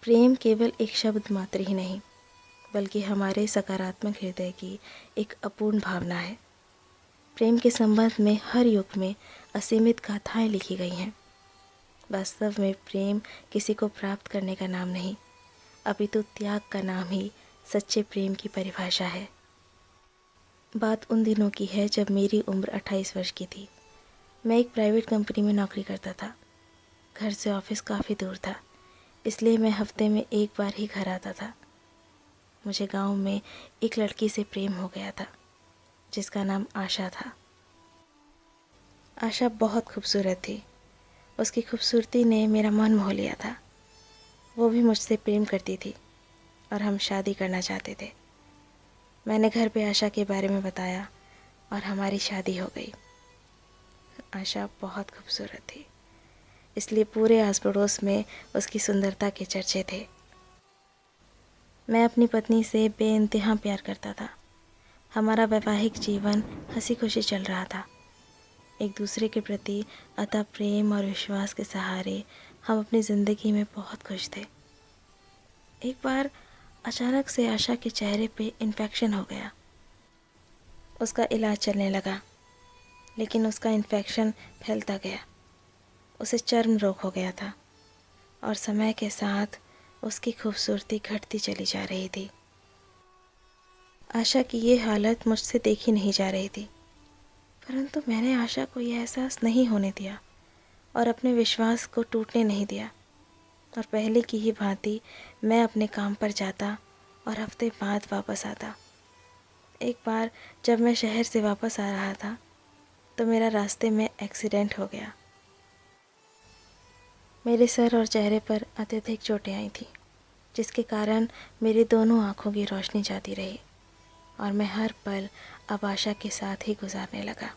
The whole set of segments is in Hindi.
प्रेम केवल एक शब्द मात्र ही नहीं, बल्कि हमारे सकारात्मक हृदय की एक अपूर्ण भावना है। प्रेम के संबंध में हर युग में असीमित गाथाएं लिखी गई हैं। वास्तव में प्रेम किसी को प्राप्त करने का नाम नहीं, अपितु त्याग का नाम ही सच्चे प्रेम की परिभाषा है। बात उन दिनों की है जब मेरी उम्र 28 वर्ष की थी। मैं एक प्राइवेट कंपनी में नौकरी करता था। घर से ऑफिस काफ़ी दूर था, इसलिए मैं हफ्ते में एक बार ही घर आता था। मुझे गांव में एक लड़की से प्रेम हो गया था, जिसका नाम आशा था। आशा बहुत खूबसूरत थी। उसकी खूबसूरती ने मेरा मन मोह लिया था। वो भी मुझसे प्रेम करती थी और हम शादी करना चाहते थे। मैंने घर पे आशा के बारे में बताया और हमारी शादी हो गई। आशा बहुत खूबसूरत थी, इसलिए पूरे आस पड़ोस में उसकी सुंदरता के चर्चे थे। मैं अपनी पत्नी से बेइंतहा प्यार करता था। हमारा वैवाहिक जीवन हंसी खुशी चल रहा था। एक दूसरे के प्रति अतः प्रेम और विश्वास के सहारे हम अपनी ज़िंदगी में बहुत खुश थे। एक बार अचानक से आशा के चेहरे पे इन्फेक्शन हो गया। उसका इलाज चलने लगा, लेकिन उसका इन्फेक्शन फैलता गया। उसे चर्म रोग हो गया था और समय के साथ उसकी खूबसूरती घटती चली जा रही थी। आशा की ये हालत मुझसे देखी नहीं जा रही थी, परंतु मैंने आशा को यह एहसास नहीं होने दिया और अपने विश्वास को टूटने नहीं दिया। और पहले की ही भांति मैं अपने काम पर जाता और हफ्ते बाद वापस आता। एक बार जब मैं शहर से वापस आ रहा था, तो मेरा रास्ते में एक्सीडेंट हो गया। मेरे सर और चेहरे पर अत्यधिक चोटें आई थी, जिसके कारण मेरी दोनों आँखों की रोशनी जाती रही और मैं हर पल अब आशा के साथ ही गुजारने लगा।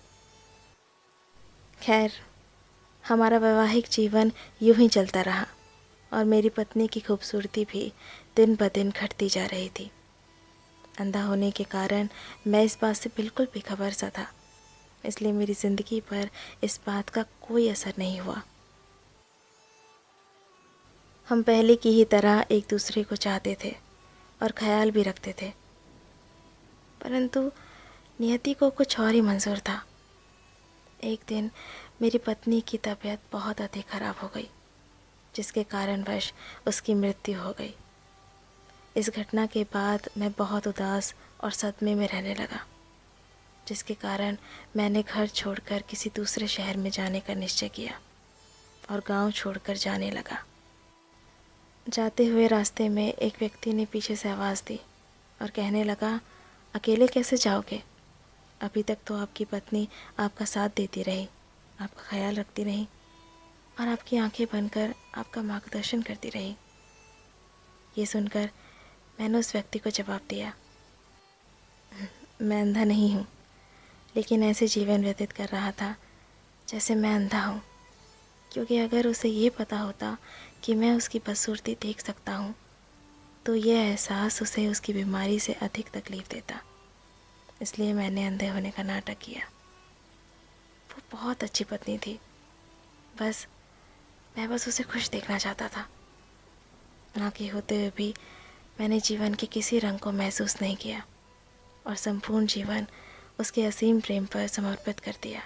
खैर, हमारा वैवाहिक जीवन यूं ही चलता रहा और मेरी पत्नी की खूबसूरती भी दिन ब दिन घटती जा रही थी। अंधा होने के कारण मैं इस बात से बिल्कुल बेखबर सा था, इसलिए मेरी ज़िंदगी पर इस बात का कोई असर नहीं हुआ। हम पहले की ही तरह एक दूसरे को चाहते थे और ख्याल भी रखते थे, परंतु नियति को कुछ और ही मंजूर था। एक दिन मेरी पत्नी की तबीयत बहुत अधिक खराब हो गई, जिसके कारणवश उसकी मृत्यु हो गई। इस घटना के बाद मैं बहुत उदास और सदमे में रहने लगा, जिसके कारण मैंने घर छोड़कर किसी दूसरे शहर में जाने का निश्चय किया और गांव छोड़कर जाने लगा। जाते हुए रास्ते में एक व्यक्ति ने पीछे से आवाज़ दी और कहने लगा, अकेले कैसे जाओगे? अभी तक तो आपकी पत्नी आपका साथ देती रही, आपका ख्याल रखती रही और आपकी आंखें बनकर आपका मार्गदर्शन करती रही। ये सुनकर मैंने उस व्यक्ति को जवाब दिया, मैं अंधा नहीं हूँ, लेकिन ऐसे जीवन व्यतीत कर रहा था जैसे मैं अंधा हूँ, क्योंकि अगर उसे ये पता होता कि मैं उसकी बदसूरती देख सकता हूँ, तो यह एहसास उसे उसकी बीमारी से अधिक तकलीफ़ देता। इसलिए मैंने अंधे होने का नाटक किया। वो बहुत अच्छी पत्नी थी, मैं बस उसे खुश देखना चाहता था। आगे होते हुए भी मैंने जीवन के किसी रंग को महसूस नहीं किया और संपूर्ण जीवन उसके असीम प्रेम पर समर्पित कर दिया।